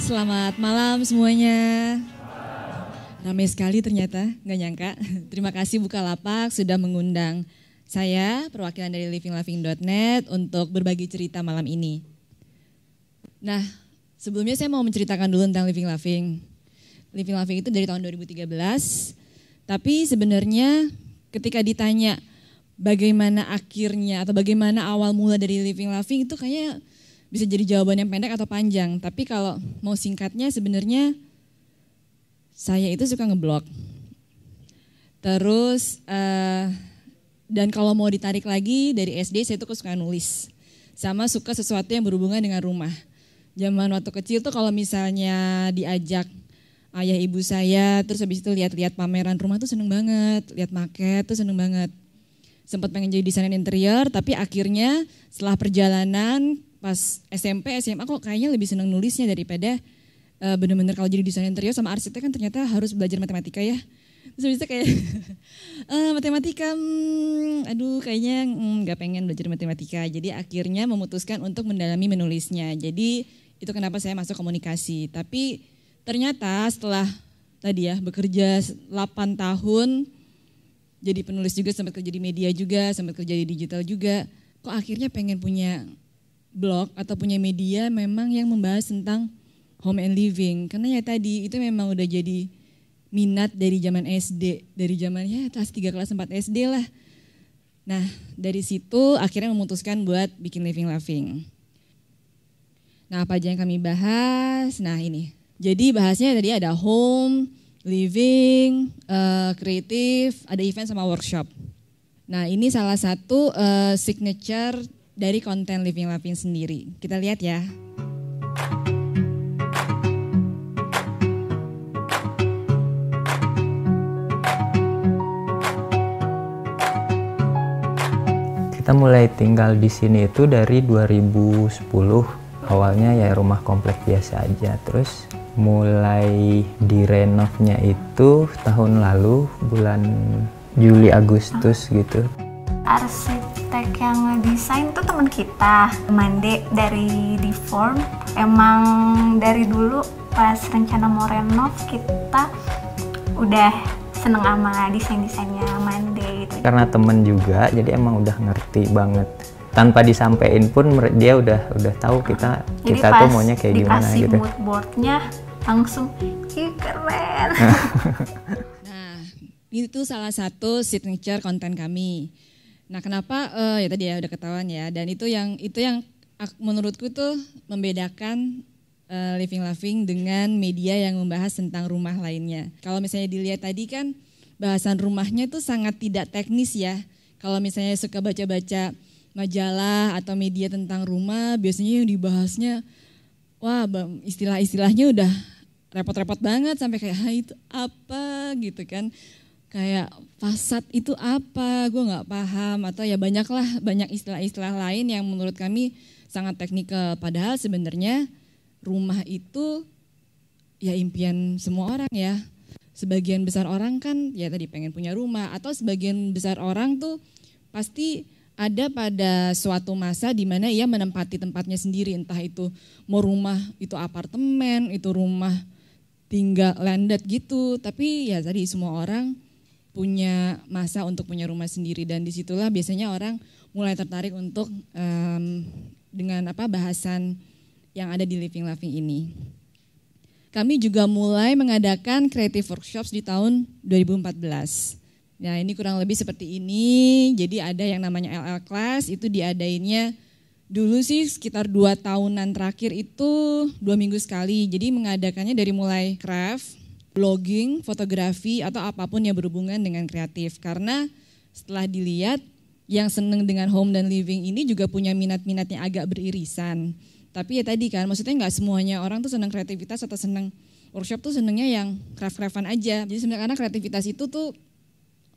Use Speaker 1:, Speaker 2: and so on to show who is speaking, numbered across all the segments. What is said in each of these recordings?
Speaker 1: Selamat malam semuanya. Ramai sekali ternyata, nggak nyangka. Terima kasih Bukalapak sudah mengundang saya, perwakilan dari livinglaughing.net untuk berbagi cerita malam ini. Nah, sebelumnya saya mau menceritakan dulu tentang Living Laughing. Living Laughing itu dari tahun 2013, tapi sebenarnya ketika ditanya bagaimana akhirnya atau bagaimana awal mula dari Living Laughing itu kayaknya bisa jadi jawaban yang pendek atau panjang. Tapi kalau mau singkatnya sebenarnya saya itu suka ngeblog. Terus dan kalau mau ditarik lagi dari SD saya tuh suka nulis. Sama suka sesuatu yang berhubungan dengan rumah. Zaman waktu kecil tuh kalau misalnya diajak ayah ibu saya terus habis itu lihat-lihat pameran rumah tuh seneng banget. Lihat maket tuh seneng banget. Sempat pengen jadi desainer interior tapi akhirnya setelah perjalanan pas SMP, SMA kok kayaknya lebih seneng nulisnya daripada bener-bener kalau jadi desainer interior sama arsitek kan ternyata harus belajar matematika ya. Terus habis itu kayak matematika, aduh kayaknya gak pengen belajar matematika. Jadi akhirnya memutuskan untuk mendalami menulisnya. Jadi itu kenapa saya masuk komunikasi. Tapi ternyata setelah tadi ya bekerja 8 tahun, jadi penulis juga, sempat kerja di media juga, sempat kerja di digital juga. Kok akhirnya pengen punya blog atau punya media memang yang membahas tentang home and living. Karena ya tadi itu memang udah jadi minat dari zaman SD, dari zaman ya kelas 3 kelas 4 SD lah. Nah, dari situ akhirnya memutuskan buat bikin Living Laughing. Nah, apa aja yang kami bahas? Nah, ini. Jadi bahasnya tadi ada home, living, kreatif, ada event sama workshop. Nah, ini salah satu signature dari konten Living Laughing sendiri. Kita lihat ya.
Speaker 2: Kita mulai tinggal di sini itu dari 2010. Awalnya ya rumah komplek biasa aja. Terus mulai direnovnya itu tahun lalu bulan Juli Agustus gitu.
Speaker 3: Arsitek yang ngedesain tuh teman kita, Mande dari Deform. Emang dari dulu pas rencana mau renov kita udah seneng sama desain-desainnya Mande gitu.
Speaker 2: Karena temen juga, jadi emang udah ngerti banget. Tanpa disampein pun dia udah tahu kita tuh maunya kayak gimana gitu.
Speaker 3: Dikasih mood boardnya langsung, ih keren.
Speaker 1: Nah, itu salah satu signature konten kami. Nah, kenapa ya tadi ya udah ketahuan ya, dan itu yang menurutku tuh membedakan Living Laughing dengan media yang membahas tentang rumah lainnya. Kalau misalnya dilihat tadi kan bahasan rumahnya tuh sangat tidak teknis ya. Kalau misalnya suka baca-baca majalah atau media tentang rumah, biasanya yang dibahasnya wah istilah-istilahnya udah repot-repot banget sampai kayak itu apa gitu kan. Kayak fasad itu apa, gue gak paham, atau ya banyak istilah-istilah lain yang menurut kami sangat teknikal. Padahal sebenarnya rumah itu ya impian semua orang ya. Sebagian besar orang kan ya tadi pengen punya rumah, atau sebagian besar orang tuh pasti ada pada suatu masa di mana ia menempati tempatnya sendiri, entah itu mau rumah itu apartemen, itu rumah tinggal landed gitu. Tapi ya tadi semua orang punya masa untuk punya rumah sendiri, dan disitulah biasanya orang mulai tertarik untuk dengan bahasan yang ada di Living Laughing ini. Kami juga mulai mengadakan creative workshops di tahun 2014. Nah, ini kurang lebih seperti ini. Jadi ada yang namanya LL Class, itu diadainnya dulu sih sekitar 2 tahunan terakhir itu 2 minggu sekali. Jadi mengadakannya dari mulai craft, blogging, fotografi, atau apapun yang berhubungan dengan kreatif. Karena setelah dilihat yang seneng dengan home dan living ini juga punya minat-minatnya agak beririsan. Tapi ya tadi kan, maksudnya nggak semuanya orang tuh seneng kreativitas atau seneng workshop tuh senengnya yang craft-craftan aja. Jadi sebenarnya karena kreativitas itu tuh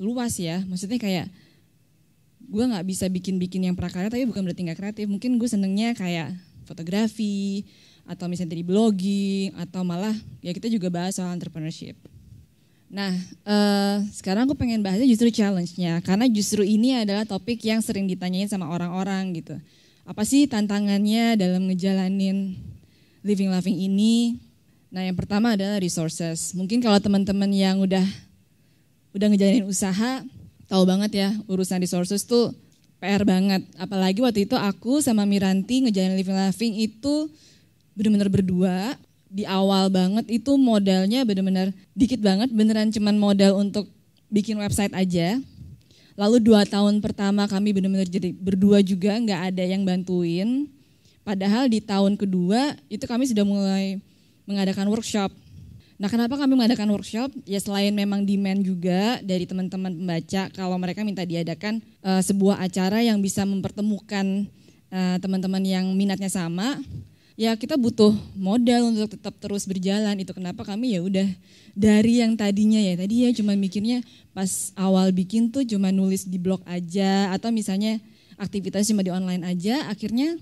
Speaker 1: luas ya, maksudnya kayak gue nggak bisa bikin yang prakarya tapi bukan berarti nggak kreatif. Mungkin gue senengnya kayak fotografi, atau misalnya dari blogging, atau malah ya kita juga bahas soal entrepreneurship. Nah, sekarang aku pengen bahasnya justru challenge-nya, karena justru ini adalah topik yang sering ditanyain sama orang-orang gitu. Apa sih tantangannya dalam ngejalanin Living Laughing ini? Nah, yang pertama adalah resources. Mungkin kalau teman-teman yang udah ngejalanin usaha, tahu banget ya urusan resources tuh PR banget. Apalagi waktu itu aku sama Miranti ngejalanin Living Laughing itu benar-benar berdua. Di awal banget itu modalnya benar-benar dikit banget, beneran cuman modal untuk bikin website aja. Lalu 2 tahun pertama kami benar-benar jadi berdua juga, nggak ada yang bantuin. Padahal di tahun kedua itu kami sudah mulai mengadakan workshop. Nah, kenapa kami mengadakan workshop? Ya selain memang demand juga dari teman-teman pembaca kalau mereka minta diadakan sebuah acara yang bisa mempertemukan teman-teman yang minatnya sama. Ya kita butuh modal untuk tetap terus berjalan. Itu kenapa kami ya udah dari yang tadinya cuma mikirnya pas awal bikin tuh cuma nulis di blog aja atau misalnya aktivitas cuma di online aja, akhirnya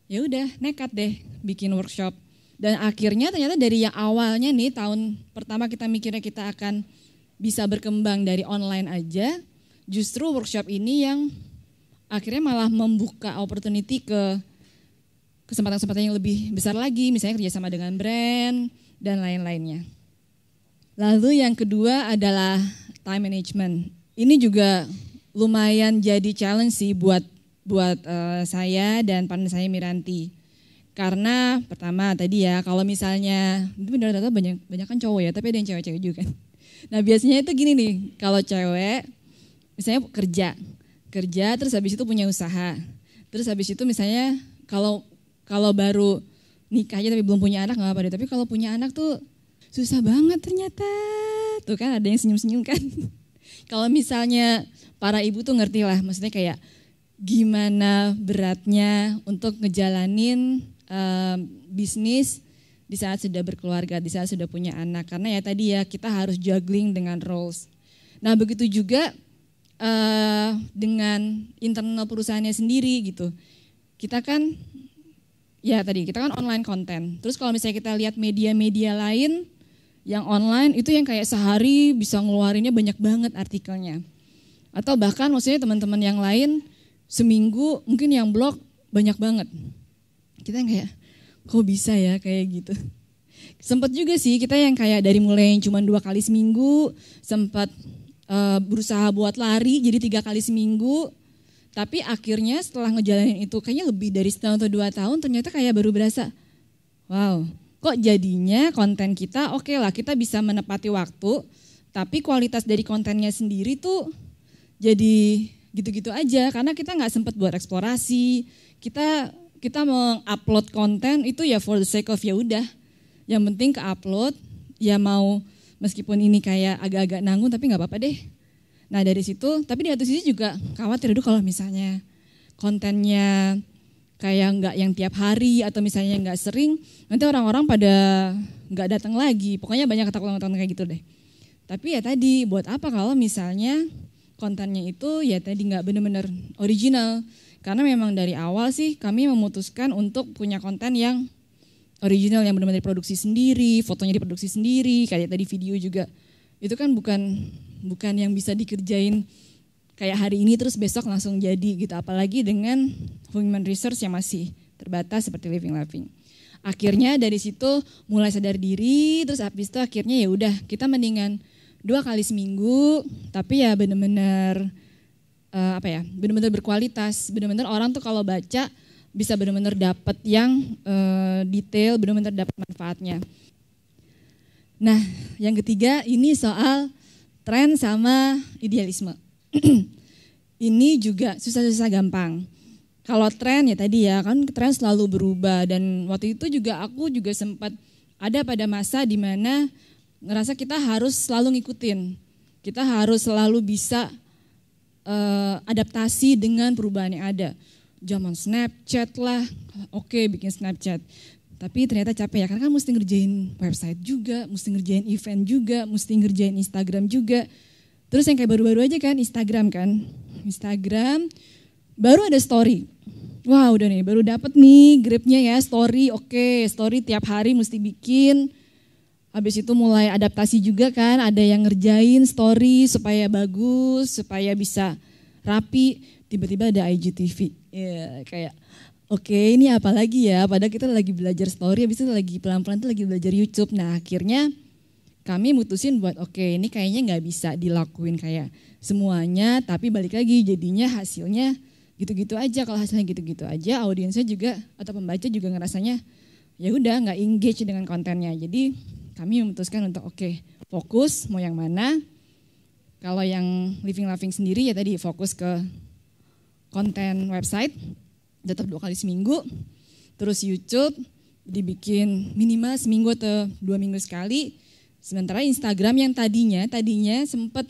Speaker 1: ya udah nekat deh bikin workshop. Dan akhirnya ternyata dari yang awalnya nih tahun pertama kita mikirnya kita akan bisa berkembang dari online aja, justru workshop ini yang akhirnya malah membuka opportunity ke kesempatan-kesempatan yang lebih besar lagi, misalnya kerjasama dengan brand dan lain-lainnya. Lalu yang kedua adalah time management. Ini juga lumayan jadi challenge sih buat saya dan partner saya Miranti. Karena pertama tadi ya kalau misalnya itu benar-benar banyak kan cowok ya, tapi ada yang cewek-cewek juga kan. Nah biasanya itu gini nih, kalau cewek misalnya kerja terus habis itu punya usaha. Terus habis itu misalnya kalau baru nikah aja tapi belum punya anak nggak apa-apa deh. Tapi kalau punya anak tuh susah banget ternyata. Tuh kan ada yang senyum-senyum kan. Kalau misalnya para ibu tuh ngerti lah, maksudnya kayak gimana beratnya untuk ngejalanin bisnis di saat sudah berkeluarga, di saat sudah punya anak. Karena ya tadi ya kita harus juggling dengan roles. Nah begitu juga dengan internal perusahaannya sendiri gitu. Kita kan online konten. Terus kalau misalnya kita lihat media-media lain yang online itu yang kayak sehari bisa ngeluarinnya banyak banget artikelnya. Atau bahkan maksudnya teman-teman yang lain seminggu mungkin yang blog banyak banget. Kita yang kayak kok bisa ya kayak gitu. Sempat juga sih kita yang kayak dari mulai yang cuma 2 kali seminggu sempat berusaha buat lari jadi 3 kali seminggu. Tapi akhirnya setelah ngejalanin itu kayaknya lebih dari 1 atau 2 tahun ternyata kayak baru berasa, wow kok jadinya konten kita oke lah kita bisa menepati waktu, tapi kualitas dari kontennya sendiri tuh jadi gitu-gitu aja karena kita nggak sempat buat eksplorasi, kita mengupload konten itu ya for the sake of ya udah, yang penting ke-upload, ya mau meskipun ini kayak agak-agak nanggung tapi nggak apa-apa deh. Nah dari situ, tapi di satu sisi juga khawatir dulu kalau misalnya kontennya kayak nggak yang tiap hari atau misalnya nggak sering, nanti orang-orang pada nggak datang lagi. Pokoknya banyak ketakutan kayak gitu deh. Tapi ya tadi, buat apa kalau misalnya kontennya itu ya tadi nggak benar-benar original. Karena memang dari awal sih kami memutuskan untuk punya konten yang original, yang benar-benar diproduksi sendiri, fotonya diproduksi sendiri, kayak tadi video juga. Itu kan bukan yang bisa dikerjain kayak hari ini terus besok langsung jadi gitu, apalagi dengan human resource yang masih terbatas seperti Living Laughing. Akhirnya dari situ mulai sadar diri, terus habis itu akhirnya ya udah kita mendingan 2 kali seminggu, tapi ya benar-benar benar-benar berkualitas, benar-benar orang tuh kalau baca bisa benar-benar dapat yang detail, benar-benar dapat manfaatnya. Nah, yang ketiga ini soal tren sama idealisme. Ini juga susah-susah gampang. Kalau tren ya tadi ya kan tren selalu berubah dan waktu itu juga aku juga sempat ada pada masa di mana ngerasa kita harus selalu ngikutin. Kita harus selalu bisa adaptasi dengan perubahan yang ada. Zaman Snapchat lah, oke bikin Snapchat. Tapi ternyata capek ya karena kan mesti ngerjain website juga, mesti ngerjain event juga, mesti ngerjain Instagram juga. Terus yang kayak baru-baru aja kan Instagram baru ada story. Wah udah nih baru dapet nih gripnya ya story, oke story tiap hari mesti bikin. Habis itu mulai adaptasi juga kan, ada yang ngerjain story supaya bagus, supaya bisa rapi. Tiba-tiba ada IGTV, ya kayak oke, ini apa lagi ya, padahal kita lagi belajar story, habis itu lagi pelan-pelan tuh lagi belajar YouTube. Nah akhirnya kami mutusin buat oke, ini kayaknya nggak bisa dilakuin kayak semuanya, tapi balik lagi jadinya hasilnya gitu-gitu aja. Kalau hasilnya gitu-gitu aja, audiensnya juga atau pembaca juga ngerasanya ya udah nggak engage dengan kontennya. Jadi kami memutuskan untuk oke, fokus mau yang mana. Kalau yang Living Loving sendiri ya tadi fokus ke konten website, tetap 2 kali seminggu. Terus YouTube dibikin minimal seminggu atau 2 minggu sekali. Sementara Instagram yang tadinya sempat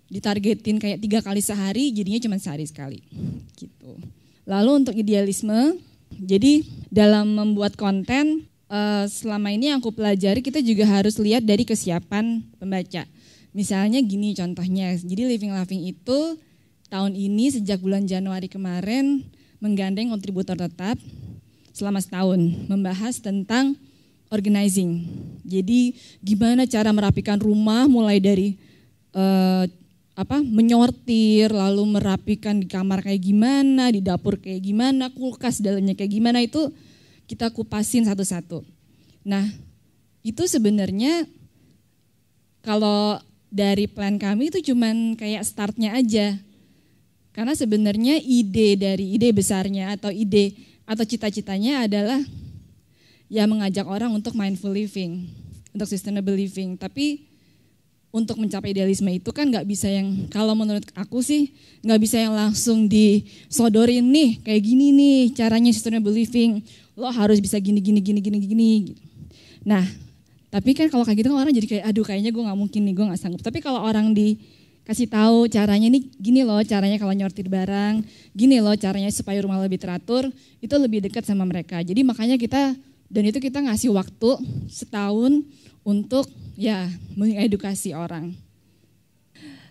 Speaker 1: ditargetin kayak 3 kali sehari, jadinya cuma sehari sekali. Gitu. Lalu untuk idealisme, jadi dalam membuat konten selama ini yang aku pelajari kita juga harus lihat dari kesiapan pembaca. Misalnya gini contohnya, jadi Living Loving itu tahun ini sejak bulan Januari kemarin menggandeng kontributor tetap selama setahun membahas tentang organizing. Jadi gimana cara merapikan rumah mulai dari menyortir, lalu merapikan di kamar kayak gimana, di dapur kayak gimana, kulkas dalamnya kayak gimana, itu kita kupasin satu-satu. Nah itu sebenarnya kalau dari plan kami itu cuman kayak startnya aja. Karena sebenarnya ide besarnya atau cita-citanya adalah ya mengajak orang untuk mindful living, untuk sustainable living. Tapi untuk mencapai idealisme itu kan nggak bisa yang, kalau menurut aku sih nggak bisa yang langsung disodorin nih kayak gini nih caranya sustainable living. Lo harus bisa gini. Nah, tapi kan kalau kayak gitu kan orang jadi kayak aduh kayaknya gue nggak mungkin nih, gue nggak sanggup. Tapi kalau orang dikasih tahu caranya nih gini loh, caranya kalau nyortir barang, gini loh caranya supaya rumah lebih teratur, itu lebih dekat sama mereka. Jadi makanya kita ngasih waktu setahun untuk ya mengedukasi orang.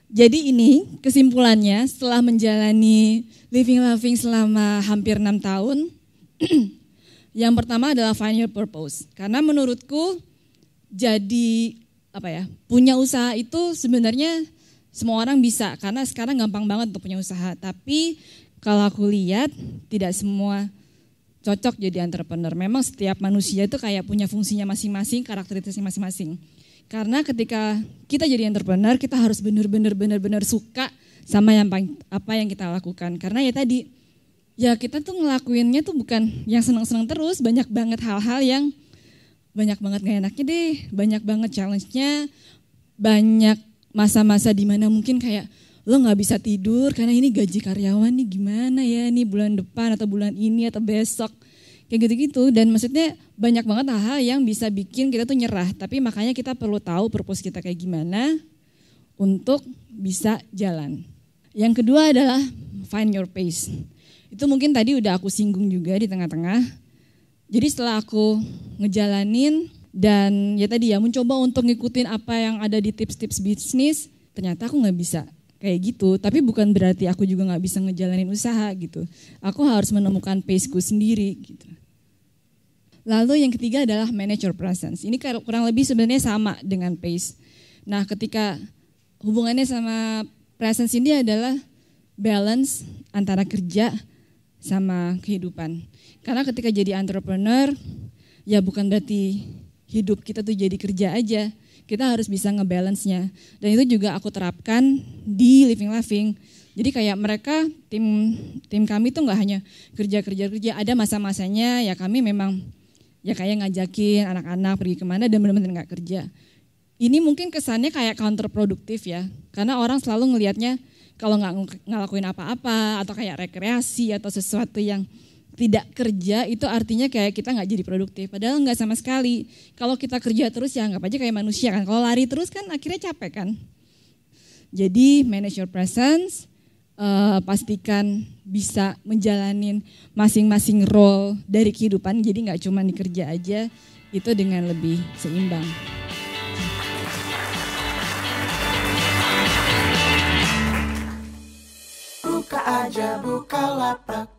Speaker 1: Jadi ini kesimpulannya setelah menjalani Living Loving selama hampir 6 tahun, yang pertama adalah find your purpose. Karena menurutku jadi punya usaha itu sebenarnya semua orang bisa, karena sekarang gampang banget untuk punya usaha. Tapi kalau aku lihat tidak semua cocok jadi entrepreneur. Memang setiap manusia itu kayak punya fungsinya masing-masing, karakteristiknya masing-masing. Karena ketika kita jadi entrepreneur, kita harus benar-benar suka sama apa yang kita lakukan. Karena ya tadi, ya kita tuh ngelakuinnya tuh bukan yang senang-senang terus, banyak banget hal-hal yang banyak banget gak enaknya deh, banyak banget challenge-nya, banyak masa-masa di mana mungkin kayak lo gak bisa tidur karena ini gaji karyawan nih gimana ya, nih bulan depan atau bulan ini atau besok, kayak gitu-gitu. Dan maksudnya banyak banget hal-hal yang bisa bikin kita tuh nyerah, tapi makanya kita perlu tahu purpose kita kayak gimana untuk bisa jalan. Yang kedua adalah find your pace. Itu mungkin tadi udah aku singgung juga di tengah-tengah. Jadi setelah aku ngejalanin dan ya tadi ya mencoba untuk ngikutin apa yang ada di tips-tips bisnis, ternyata aku nggak bisa kayak gitu. Tapi bukan berarti aku juga nggak bisa ngejalanin usaha gitu. Aku harus menemukan pace-ku sendiri gitu. Lalu yang ketiga adalah manage your presence. Ini kurang lebih sebenarnya sama dengan pace. Nah ketika hubungannya sama presence ini adalah balance antara kerja sama kehidupan. Karena ketika jadi entrepreneur, ya bukan berarti hidup kita tuh jadi kerja aja. Kita harus bisa ngebalance-nya. Dan itu juga aku terapkan di Living Loving. Jadi kayak mereka, tim kami tuh gak hanya kerja, ada masa-masanya ya kami memang ya kayak ngajakin anak-anak pergi kemana dan benar-benar gak kerja. Ini mungkin kesannya kayak counterproduktif ya. Karena orang selalu ngelihatnya kalau nggak ngelakuin apa-apa atau kayak rekreasi atau sesuatu yang tidak kerja itu artinya kayak kita nggak jadi produktif. Padahal nggak sama sekali. Kalau kita kerja terus ya anggap aja kayak manusia kan. Kalau lari terus kan akhirnya capek kan. Jadi manage your presence, pastikan bisa menjalanin masing-masing role dari kehidupan. Jadi nggak cuma di kerja aja, itu dengan lebih seimbang.
Speaker 4: Buka aja Bukalapak.